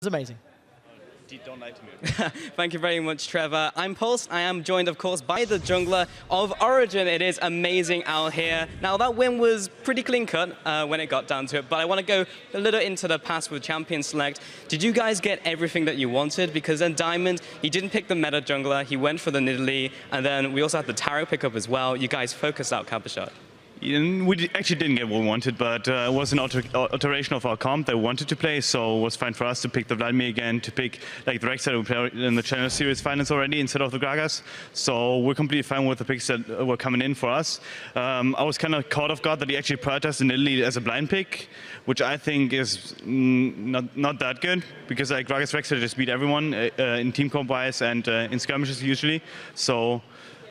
was amazing. Don't lie to me. Thank you very much, Trevor. I'm Pulse. I am joined, of course, by the jungler of Origen. It is amazing out here. Now, that win was pretty clean-cut when it got down to it, but I want to go a little into the past with Champion Select. Did you guys get everything that you wanted? Because then Diamond, he didn't pick the meta jungler, he went for the Nidalee, and then we also had the Taro pickup as well. You guys focused out Cabochard. We actually didn't get what we wanted, but it was an alteration of our comp that we wanted to play, so it was fine for us to pick the Vladimir again, to pick like the Rex that we played in the Challenge Series finals already instead of the Gragas. So we're completely fine with the picks that were coming in for us. I was kind of caught off guard that he actually prioritized the Nidalee as a blind pick, which I think is not that good, because like Gragas Rex just beat everyone in team comp wise and in skirmishes usually. So.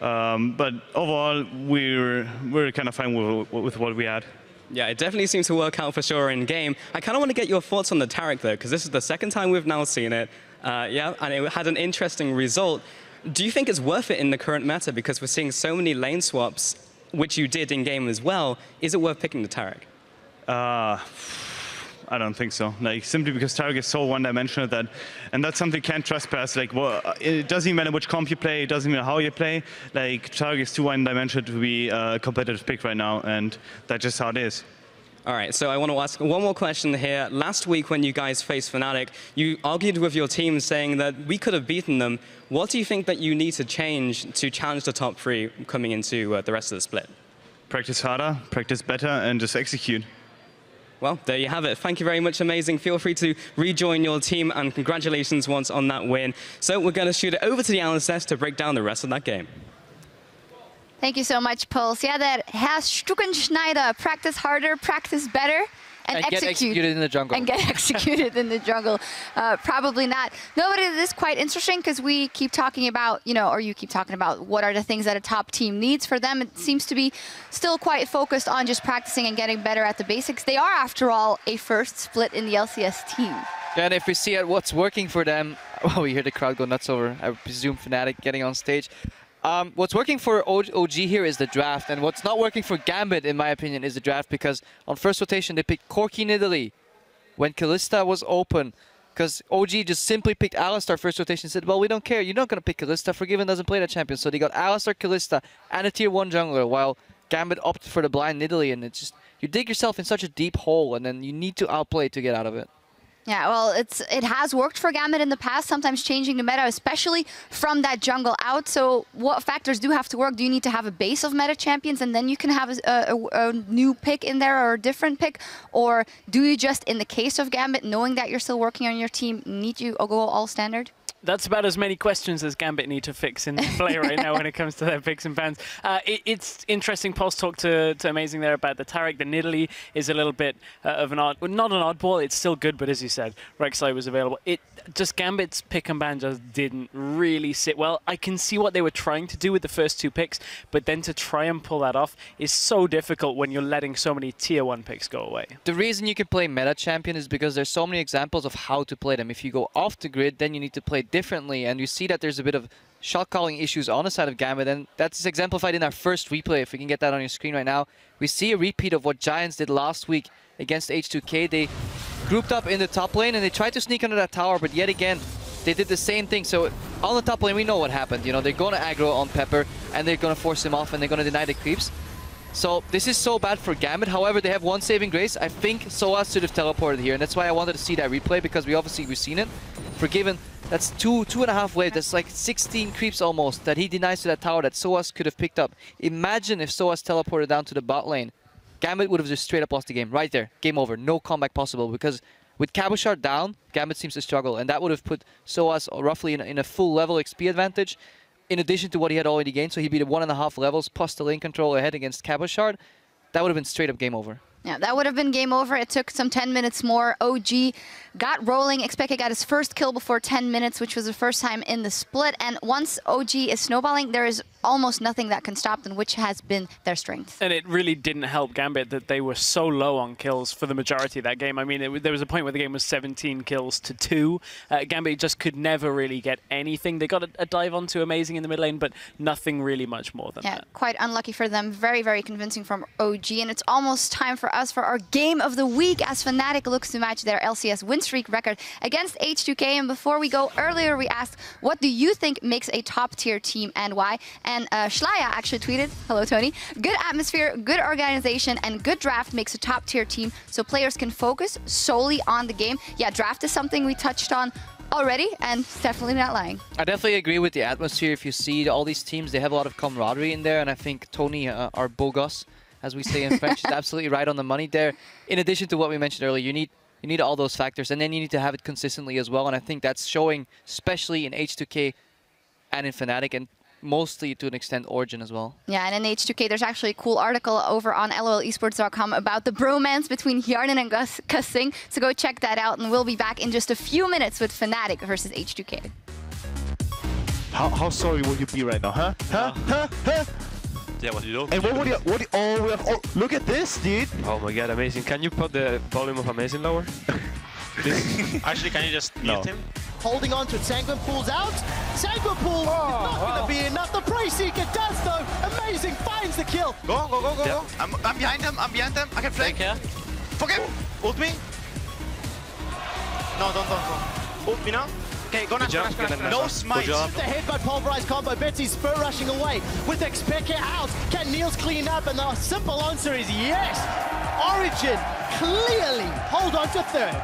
But overall, we're kind of fine with what we had. Yeah, it definitely seems to work out for sure in game. I kind of want to get your thoughts on the Taric though, because this is the second time we've now seen it. Yeah, and it had an interesting result. Do you think it's worth it in the current meta, because we're seeing so many lane swaps, which you did in game as well? Is it worth picking the Taric? I don't think so. Like, simply because Taric is so one-dimensional that, and that's something you can't trust past. Like, well, it doesn't even matter which comp you play, it doesn't matter how you play. Like, Taric is too one-dimensional to be a competitive pick right now, and that's just how it is. All right, so I want to ask one more question here. Last week when you guys faced Fnatic, you argued with your team saying that we could have beaten them. What do you think that you need to change to challenge the top 3 coming into the rest of the split? Practice harder, practice better, and just execute. Well, there you have it. Thank you very much, amazing. Feel free to rejoin your team, and congratulations once on that win. So we're going to shoot it over to the analyst to break down the rest of that game. Thank you so much, Pulse. Yeah, that has Stuckenschneider. Practice harder, practice better. And get executed in the jungle. And get executed in the jungle. Probably not. No, but it is quite interesting, because we keep talking about, or you keep talking about what are the things that a top team needs. For them, it seems to be still quite focused on just practicing and getting better at the basics. They are, after all, a first split in the LCS team. Yeah, and if we see at what's working for them, oh, we hear the crowd go nuts over, I presume, Fnatic getting on stage. What's working for OG here is the draft, and what's not working for Gambit, in my opinion, is the draft, because on first rotation they picked Corki Nidalee when Kalista was open, because OG just simply picked Alistar first rotation and said, well, we don't care, you're not going to pick Kalista, Forgiven doesn't play that champion, so they got Alistar, Kalista, and a tier 1 jungler, while Gambit opted for the blind Nidalee, and it's just, you dig yourself in such a deep hole, and then you need to outplay to get out of it. Yeah, well, it has worked for Gambit in the past, sometimes changing the meta, especially from that jungle out. So what factors do have to work? Do you need to have a base of meta champions, and then you can have a new pick in there or a different pick? Or do you just, in the case of Gambit, knowing that you're still working on your team, need to go all standard? That's about as many questions as Gambit need to fix in play right now when it comes to their picks and bans. It's interesting. Pulse talked to Amazing there about the Taric. The Nidalee is a little bit of an odd, well, not an oddball. It's still good, but as you said, Rek'Sai was available. Just Gambit's pick and ban just didn't really sit well. I can see what they were trying to do with the first 2 picks, but then to try and pull that off is so difficult when you're letting so many tier 1 picks go away. The reason you can play meta champion is because there's so many examples of how to play them. If you go off the grid, then you need to play differently, and you see that there's a bit of shot calling issues on the side of Gambit, and that's exemplified in our first replay. If we can get that on your screen right now, we see a repeat of what Giants did last week against H2K. They grouped up in the top lane and they tried to sneak under that tower, but yet again they did the same thing. So on the top lane we know what happened. They're going to aggro on Pepper and they're going to force him off and they're going to deny the creeps. So this is so bad for Gambit. However, they have one saving grace. I think Soaz should have teleported here, and that's why I wanted to see that replay, because we've seen it. Forgiven, that's two and a half waves. That's like 16 creeps almost that he denies to that tower that Soaz could have picked up. Imagine if Soaz teleported down to the bot lane. Gambit would have just straight up lost the game. Right there. Game over. No comeback possible, because with Cabochard down, Gambit seems to struggle, and that would have put Soaz roughly in a full level XP advantage, in addition to what he had already gained. So he'd be the 1.5 levels plus the lane control ahead against Cabochard. That would have been straight up game over. Yeah, that would have been game over. It took some 10 minutes more. OG got rolling. Xpeke got his first kill before 10 minutes, which was the first time in the split. And once OG is snowballing, there is almost nothing that can stop them, which has been their strength. And it really didn't help Gambit that they were so low on kills for the majority of that game. I mean, there was a point where the game was 17 kills to 2. Gambit just could never really get anything. They got a dive onto Amazing in the mid lane, but nothing really much more than that. Yeah, quite unlucky for them. Very, very convincing from OG. And it's almost time for us for our game of the week as Fnatic looks to match their LCS win streak record against H2K. And before we go, earlier we asked, what do you think makes a top-tier team and why? And Schleia actually tweeted, hello Tony, good atmosphere, good organization, and good draft makes a top-tier team so players can focus solely on the game. Yeah, draft is something we touched on already, and definitely not lying. I definitely agree with the atmosphere. If you see all these teams, they have a lot of camaraderie in there, and I think Tony, our beau gosse, as we say in French, is absolutely right on the money there. In addition to what we mentioned earlier, you need all those factors, and then you need to have it consistently as well, and I think that's showing, especially in H2K and in Fnatic, and mostly to an extent Origen as well. Yeah, and in H2K, there's actually a cool article over on lolesports.com about the bromance between Hjarnan and Cussing. So go check that out, and we'll be back in just a few minutes with Fnatic versus H2K. How sorry will you be right now, huh? Yeah, what do you do? And what would you, oh, look at this, dude. Oh my god, amazing. Can you put the volume of amazing lower? Actually, can you just mute him? Holding on to it, Sanguine pulls out. Sanguine pull, not gonna be enough. The Prey Seeker does though. Amazing, finds the kill. Go. I'm behind him, I can flank. Fuck him. Ult me. No, don't. Ult me now. Okay, go now. No smite. The headbutt pulverized combo. Betsy's spur rushing away with Expector out. Can Niels clean up? And the simple answer is yes. Origen clearly hold on to third.